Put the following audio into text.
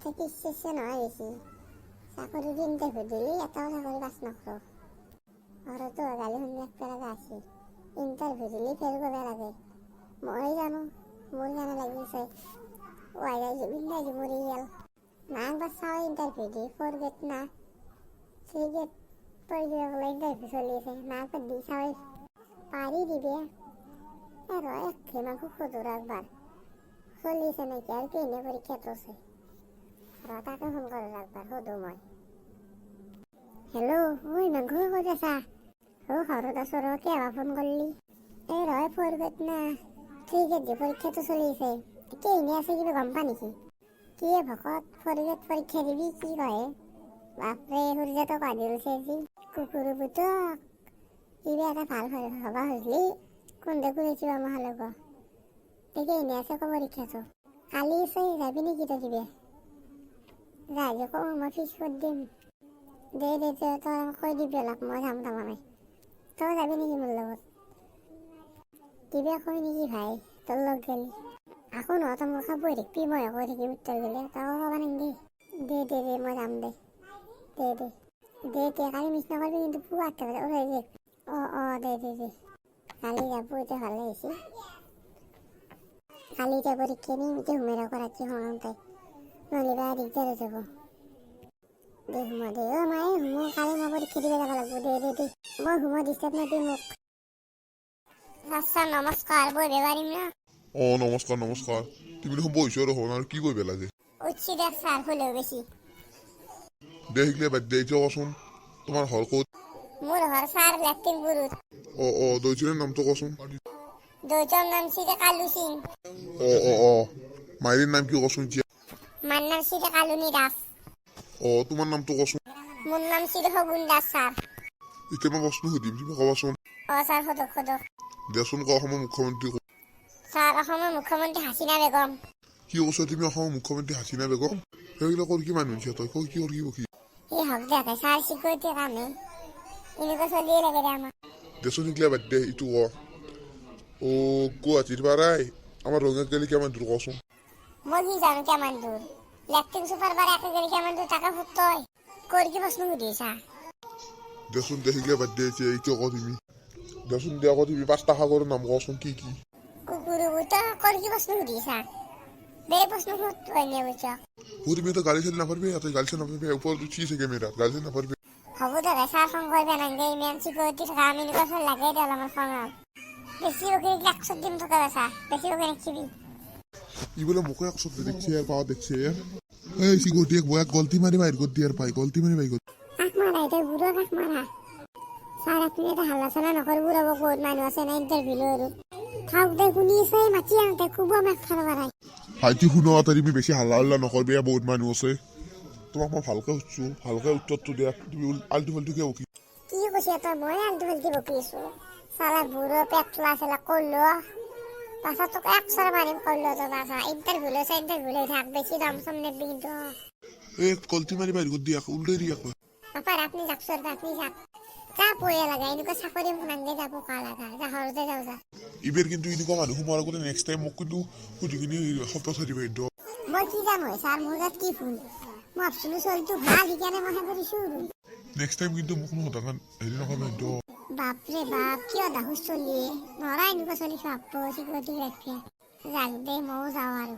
থেকে শেষে নয় বেশি চাকৰি কিনতে দিলি এটাও চাকৰি পাস নকৰো আৰু তো গালি শুনি একপেলাগে আসি ইণ্টাৰভিউ দিলি ফেল কৰিব লাগে মই জানো মোৰ জানো লাগিছে ওয়াই যাই বিন্দাই দি মৰি গেল না একবাৰ চাও ইণ্টাৰভিউ দি 4 গেট না 3 গেট পড়ে গেলে ইণ্টাৰভিউ চলি আছে না একবার দি চাও পারি দিবে আর এক খেমা খুদুর একবার চলিছে নাকি আর কি এনে পরীক্ষা তোছে আর তাকে ফোন করে একবার সুধু মই হেল্ল' ওই মাংস ক'ত আছা ঘৰত আছো ৰ কিয় ফোন কৰিলি এই ৰয় 4 গেট না 3 গেট দি পৰীক্ষাটো চলি আছে কি এনে আছে কিবা গম পা নেকি কি ভকত 4 গেট পৰীক্ষা দিবি কি কয় বাপৰে সূৰ্যটো কাঁদিলছে আজি কুকুৰ বুটক কিবা এটা ভাল হবা হৈছিলি কোনদে ঘুরেছিল আমার লোক দেখে এনে আছে কো পরীক্ষাটো কালি আছে যাবি নাকি তো দিবে যাই যে কো মই ফিস করে দিম দে তোর কই দিবি অলপ মই যাম তাৰমানে তই যাবি নাকি মোৰ লগত দিবে কই নাকি ভাই তোৰ লগ গেলি আকৌ নহয় তই মোৰ খাবই দেখবি মই কৈ থাকিম উত্তৰ গেলে তই ক'বা নাংগে দে মই যাম দে কালি মিছ নকৰিবি কিন্তু পুৱা 8টা বজাত ওলাই দে দে কালি যাবো এটা ভালো হয়েছে কালি যাব পরীক্ষা নিয়ে মিটে হুমেরা করাচ্ছি হংতে নলিবা দিকদার হয়ে যাবো দে হুমো দে ও মায়ে হুমো কালি মই পরীক্ষা দিবে যাব লাগবো দে মই হুমো ডিস্টার্ব নদি মোক আচ্ছা নমস্কার বইবে পারিম না নমস্কাৰ তুমি দেখোন বহিছো আৰু হন আৰু কি কৰিব লাগে উঠছি দেখ স্যাৰ হলেও বেশি দে শিকলে বাদ দে এতিয়া কচোন তোমাৰ হল ক'ত মোর ঘর স্যার লেফটিং বুরুত দৈজনের নামটো কচোন দৈজর নাম সিদে কালু সিং মায়ের নাম কি কচোন এতিয়া মার নাম সিদে কালুনি দাস তোমাৰ নামটো কচোন মোৰ নাম সিদে হগুন দাস স্যাৰ এতিয়া মই প্ৰশ্ন সুধিম তুমি ক'বাচোন স্যাৰ সদক দেচোন ক অসমৰ মুখ্যমন্ত্ৰী কোন স্যাৰ অসমৰ মুখ্যমন্ত্ৰী হাসিনা বেগম কি কৈছ তুমি অসমৰ মুখ্যমন্ত্ৰী হাসিনা বেগম সেইবিলাকৰ কি মানুহ তই কৈ কি কৰিব কি এই হক দেখে স্যাৰ সিকিউৰিটি কামে এনেকুৱা চলিয়ে লাগে দে আমাক দেচোন শিকলে বাদ দে ইটো গুৱাহাটীৰ পৰাই আমাৰ ৰঙিয়াত গেলি কিমান দূৰ কচোন মই কি জানো কেমন দূর লেফটিং সুপার বার একে গেলে কেমন দূর টাকা ফুটতই কর কি প্রশ্ন সুধিছা দেচোন দে শিকলে বাদ দে এতিয়া ক তুমি দেচোন দে আকৌ তুমি 5টা সাগৰৰ নাম কচোন কি কুকুৰু বুটা কর কি প্রশ্ন সুধিছা বেরে প্রশ্ন ফুটতই নে বুঝা তুমি তো গাড়ি চালি নাপারবে এত গাড়ি চালি নাপারবে উপর উঠিছে ক্যামেরা গাড়ি চালি নাপারবে হব দাদা স্যার ফোন করবে না গে মেন সিকিউরিটি টাকা আমি নিকল লাগাই দিলাম আমার ফোন বেশি ওকে 100 দিন টাকা বেসা বেশি ওকে নিখিবি ই বলে মুখে 100 দেখছে আর পাওয়া দেখছে এই সিকিউরিটি এক বয়া গলতি মারি বাইর কর দিয়ার পাই গলতি মারি বাইর কর মারা এটা বুড়ো কাক মারা স্যার আপনি এটা হাল্লা চালা নকর বুড়ো বহুত মানুষ আছে না ইন্টারভিউ লরু থাক দে শুনিছে মাতি আনতে খুব মেক খান বাড়াই হাইতি শুনো তুমি বেশি হাল্লা নকরবে বহুত মানুষ আছে তোমাক মই ভালকে উঠছো ভালকে উত্তরটো দিয়া তুমি আলতু ফালতু কে বকি কি কৈছে তই মই আলতু ফালতু বকিছো সালা বুড়ো পেটলা সেলা করলো পাছত তোকে 100 মারিম করলো তো বাসা ইন্টারভিউ থাক বেশি দাম সামনে বিন্দু এই গলতি মারি বাইর কর দিয়া উল্টে দিয়া কই বাপার আপনি যাকসর আপনি যাক যা পয়ে লাগাই এনেকুৱা চাকৰি মনাঙ্গে যাব কা লাগা যা হৰদে যাও যা ইবেৰ কিন্তু ইনিকা মানুহ সোমাৰ আগতে নেক্সট টাইম মোক কিন্তু সুধি কিনি সপ্তাহ দিবা ইটো মই কি জানো স্যার মোৰ গাত কি ফুল মই ভাবছিলো চলটো ভাল সেইকাৰণে মই কৰিছো নেক্সট টাইম কিন্তু মোক নদাকান হেৰি নকৰিবা ইটো বাপৰে বাপ কিয় দাহুস চলিয়ে নৰা এনেকুৱা চলি খাব সিকিউৰিটি ৰাখিয়া যাক দে মও যাও আৰু